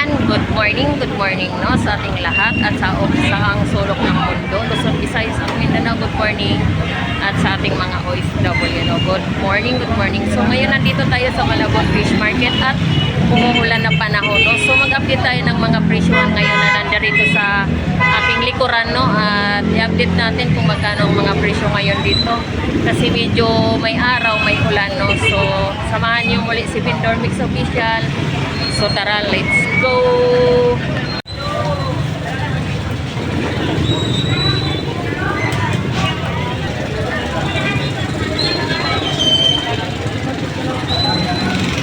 Ayan, good morning no, sa ating lahat at sa ang sulok ng mundo, Luzon, Visayas at Mindanao, good morning. At sa ating mga OFW, no, good morning. So ngayon nandito tayo sa Malabon Fish Market at umuulan na panahon, no. So mag-update tayo ng mga presyohan ngayon na nandarito sa aking likuran, no, at i-update natin kung magkano ang mga presyo ngayon dito kasi medyo may araw, may ulan, no. So samahan niyo muli si Vendor Mix Official. So tara, let's go!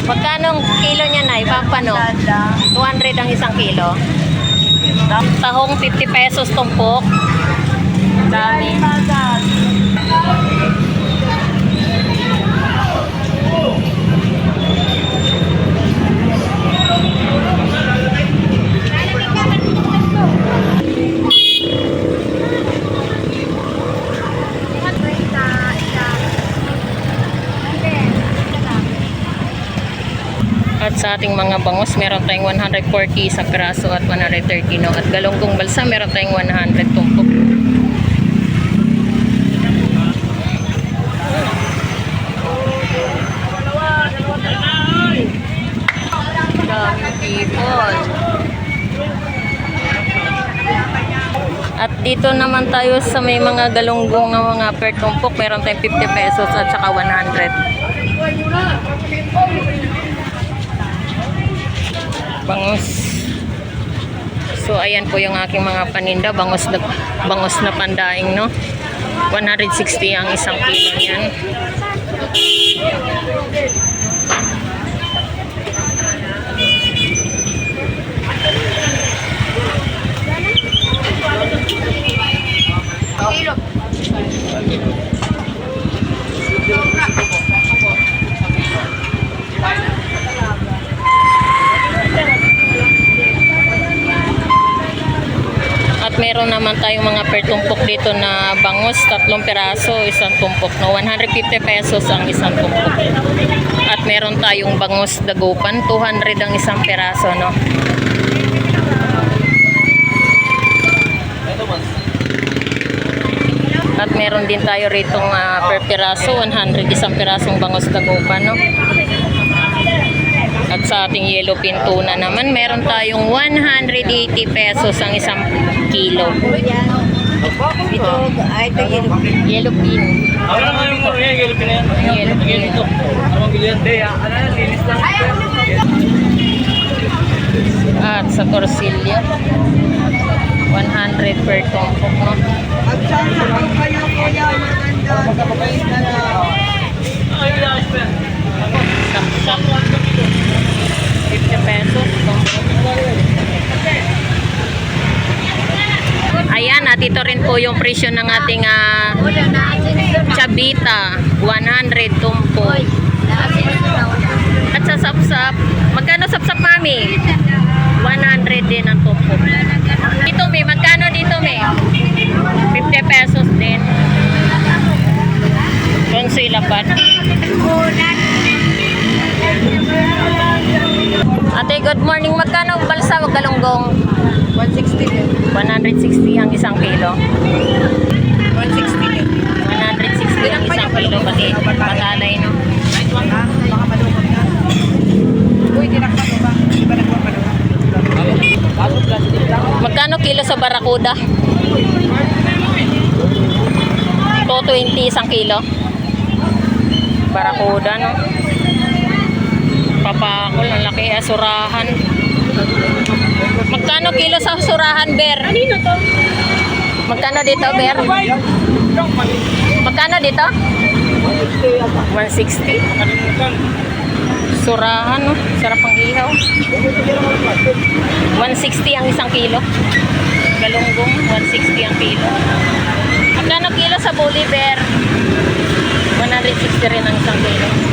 Magkano ang kilo niya, Nay? Pampano? 200 ang isang kilo. Tahong 50 pesos tumpok. Dami. At sa ating mga bangus, meron tayong 140 sa piraso at 130, no. At galunggong balsa, meron tayong 100 tumpok. Daming people. At dito naman tayo sa may mga galunggong ng mga per tumpok, meron tayong 50 pesos at saka 100. Bangus. So ayan po yung aking mga paninda, bangus na pandaing, no. 160 ang isang kilo niyan. Meron naman tayong mga per tumpok dito na bangus, 3 piraso, isang tumpok, no. 150 pesos ang isang tumpok. At meron tayong bangus dagupan, 200 ang isang piraso, no. At meron din tayo ritong per piraso, 100 isang pirasong bangus dagupan, no. At sa ating yellow pin tuna naman, meron tayong 180 pesos ang isang kilo. Ito, ito yellow pin. Yellow pin. At sa torsilyo, 100 per tumpok, no. Sapsap 50 pesos. Ayan, at ito rin po yung presyo ng ating chabita, 100 tumpok. At sa sapsap, magkano sapsap, mami? 100 din ang tumpok. Dito, may magkano dito, may? 50 pesos din. Konsoy lapat. Ate, good morning. Magkano balsa o galunggong? 160. 160 ang isang kilo. 160. 160 ang isang kilo. Pati patalay, no? Baka malungkot na. Uy, tinakpa ko ba? Di ba nagpapaluwa? Magkano kilo sa barakuda? 220 isang kilo. Barakuda, no? Papakol, ang laki, asurahan. Magkano kilo sa surahan, Ber? Magkano dito, Ber? Magkano dito? 160. Surahan, no? Sarap ang ihaw. 160 ang isang kilo. Galunggong, 160 ang kilo. Magkano kilo sa buli, Ber? 160 rin ang isang kilo.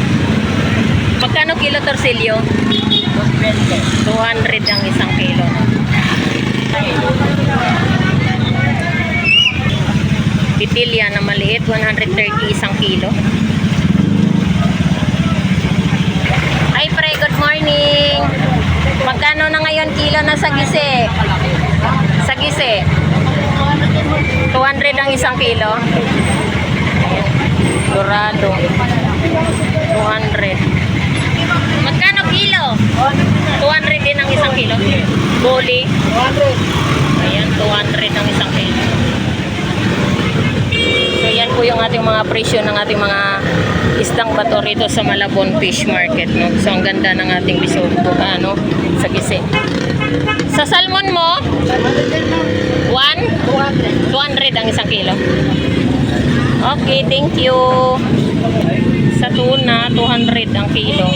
Magkano kilo torsilyo? 200 ang isang kilo. Pitilya na maliit, 130 isang kilo. Hi pre, good morning. Magkano na ngayon kilo na sagise? Sagise. 200 ang isang kilo. Dorado. 200. Magkano kilo? 200 din ang isang kilo. Boli. Ayan, 200 ang isang kilo. So yan po yung ating mga presyo ng ating mga isdang bato rito sa Malabon Fish Market, no? So ang ganda ng ating bisogbo, ano, sa gisi. Sa salmon mo, 200 ang isang kilo. Okay, thank you. Sa tuna, 200 ang kilo.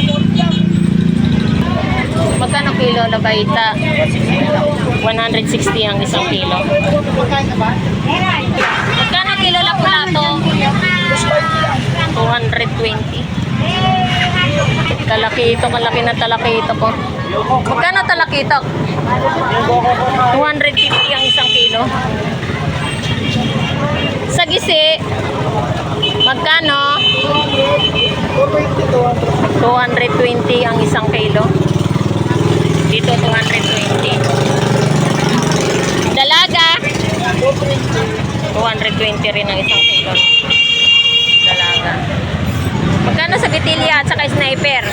Magkano kilo na baita? 160 ang isang kilo. Magkano kilo na plato? 220. Talakito, kalaki na talakito ko. Magkano talakito? 250 ang isang kilo. Sa gisi, magkano? 220 ang isang kilo. Dito 220. Dalaga 220 rin ang isang kilo. Dalaga. Magkano sa bitilya at saka sniper?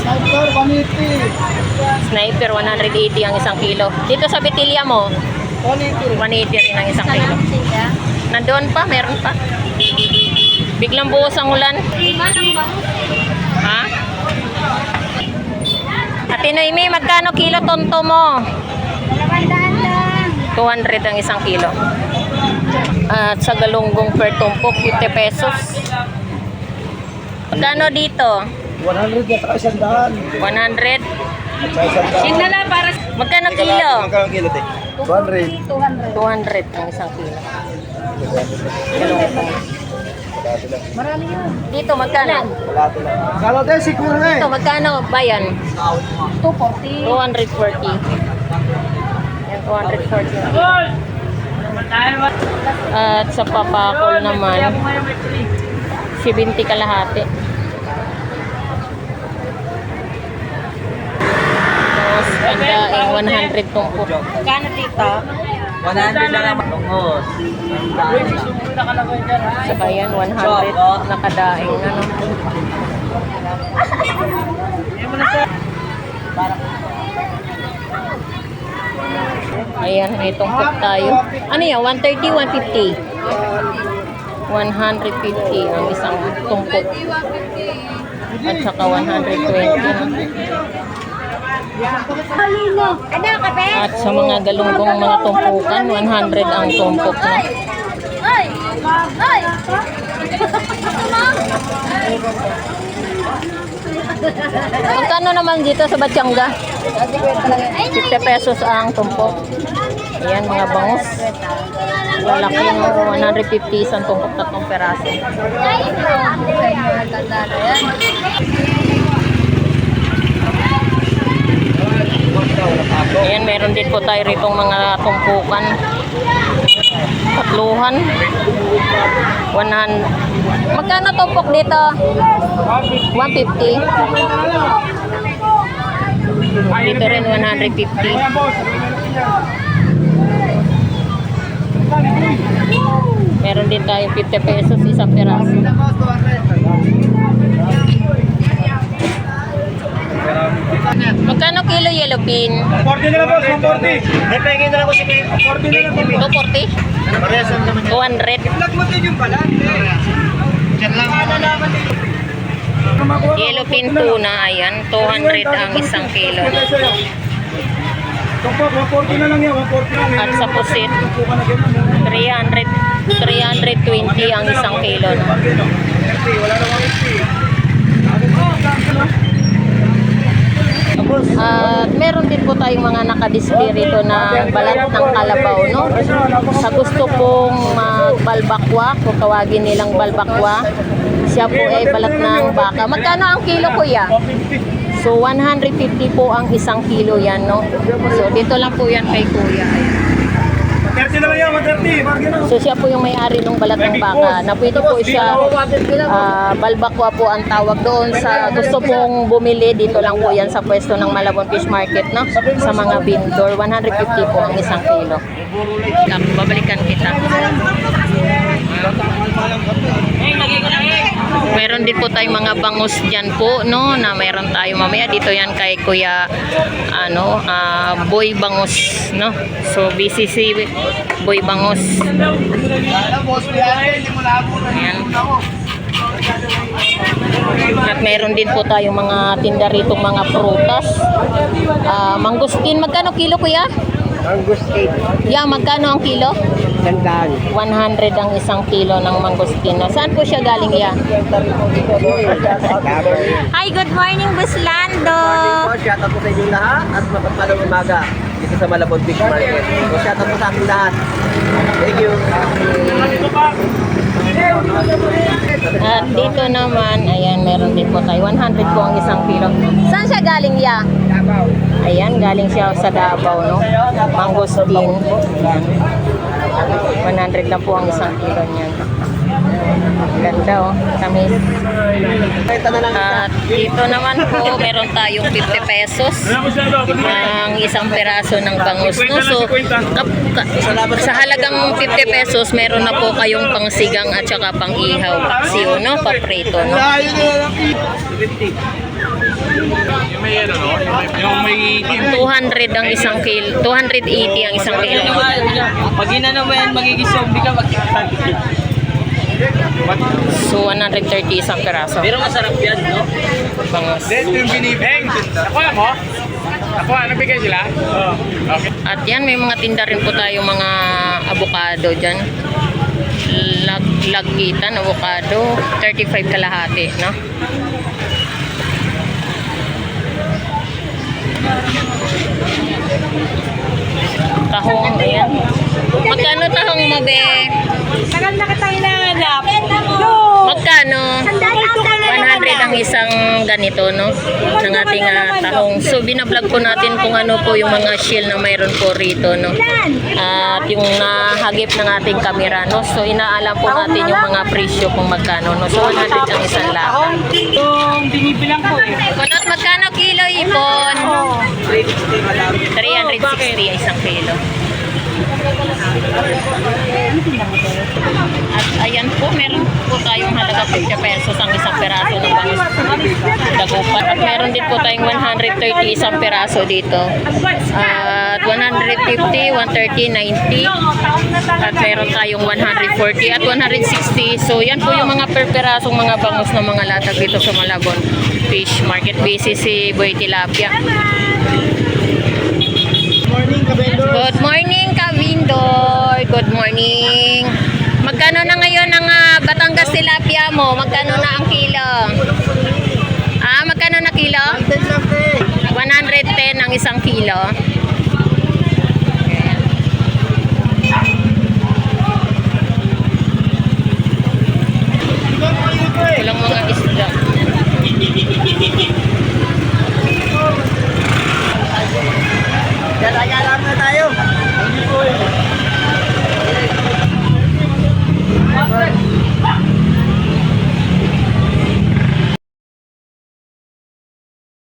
Sniper, 180. Sniper 180 ang isang kilo. Dito sa bitilya mo 180. 180 rin ang isang kilo. Nandoon pa, meron pa. Biglang buhos ang ulan. Ha? Ate Noemi, magkano kilo tonto mo? 200 ang isang kilo. At sa galunggong per tumpok, 50 pesos. Magkano dito? 100 at saka 100. 100? Sinala para Magkano kilo? magkano kilo, te? 200. 200 ang isang kilo. Galunggong. Marami yun. Dito, magkano? Kalate lang. Kalate, siguro na Dito, magkano bayan? 240. 240. Yan, 240. At sa papakol naman, 70 kalahati. Tapos, ang daing 100 tumpok. Kano dito? 100 na lang matungos. Saka yan, 100 nakadaing. Ano? Ayan, may tumpok tayo. Ano yan? 130, 150? 150 ang isang tumpok. At saka 120. At sa mga galunggong mga tumpukan, 100 ang tumpok na. Magkano naman dito sa Batyanga? 50 pesos ang tumpok. Ayan, mga bangus. Lalaki no, 150 isang tumpok, 3 peraso. Ayan, meron din po tayo ritong mga tumpukan. Tatluhan. 100. Magkano tumpok dito? 150. Dito rin 150. Meron din tayo 50 pesos isang peraso. Magkano kilo yellow bean? 40 na lang boss, 140. May pengin na lang ko si 40 na lang. 240? Parehas lang naman 200? Vlog mo din yung pala. Diyan lang. Yellow bean tuna, ayan, 200 ang isang kilo. Tumpok, 140 na lang yan, 140 lang. At sa pusit, 320 ang isang kilo. No? Wala na 150. At meron din po tayong mga nakadisplay rito na balat ng kalabaw, no? Sa gusto pong magbalbakwa, kung tawagin nilang balbakwa, siya po ay balat ng baka. Magkano ang kilo, kuya? So 150 po ang isang kilo yan, no? So dito lang po yan kay kuya. Ayan. 30 na lang yan, 130. Bakit na? So siya po yung may-ari ng balat ng baka na pwede po siya balbakwa po ang tawag doon sa gusto pong bumili dito lang po yan sa pwesto ng Malabon Fish Market, no? Sa mga vendor 150 po ang isang kilo. Babalikan kita. Meron din po tayong mga bangus dyan po, no, na meron tayo mamaya dito yan kay Kuya Boy Bangus, no. So BCC Boy Bangus. Ayan. At meron din po tayong mga tinda rito, mga prutas. Mangustin, magkano kilo, Kuya? Mangustin. Yeah, magkano ang kilo? Gandaan. 100 ang isang kilo ng mangustin. Saan po siya galing, ya? Hi, good morning, Buslando. Shout out po sa inyong lahat at mapagpalang umaga dito sa Malabon Fish Market. So shout out po sa ating lahat. Thank you. At dito naman, ayan, meron din po tayo. 100 po ang isang kilo. Saan siya galing, ya? Davao. Ayan, galing siya sa Davao, no? Mangustin. Ayan. 100 lang po ang isang kilo niyan. Ganda, oh. Tamis. At dito naman po, meron tayong 50 pesos ang isang peraso ng bangus, no? So, sa halagang 50 pesos, meron na po kayong pangsigang at saka pang-ihaw, paksiw, no? Paprito, no? Yung may 200 ang isang kilo, 280 ang isang kilo. Pag inano mo yan, magiging zombie ka, So 130 isang peraso. pero masarap yan, no? Bangus. Then yung binibeng. Nakuha mo? Nakuha, nagbigay sila? Oo. Okay. At yan, may mga tinda rin po tayo mga avocado dyan. Lagitan, avocado, 35 kalahati, no? Tahong, ayan. Magkano tahong mo, be? Tagal na kita hinahanap. Magkano? 100 ang isang ganito, no? Ng ating tahong. So, binablog po natin kung ano po yung mga shell na mayroon po rito, no? At yung nahagip ng ating kamera, no? So, inaalam po natin yung mga presyo kung magkano, no? So, 100 ang isang lahat. Yung binibilang ko eh. Kunot, magkano kilo, Ipon? 360 ang isang kilo. At ayan po, meron po tayong halaga 50 pesos ang isang peraso ng bangus dagupan. At meron din po tayong 130 isang peraso dito. At 150, 130, 90. At meron tayong 140 at 160. So yan po yung mga per perasong mga bangus na mga latag dito sa Malabon Fish Market. BCC Boy Tilapia. Good morning, Kavindor. Good morning. Magkano na ngayon ang Batangas tilapia mo? Magkano na ang kilo? Magkano na kilo? 110 ang isang kilo. Walang mga isda. Alam na tayo. Hindi po eh.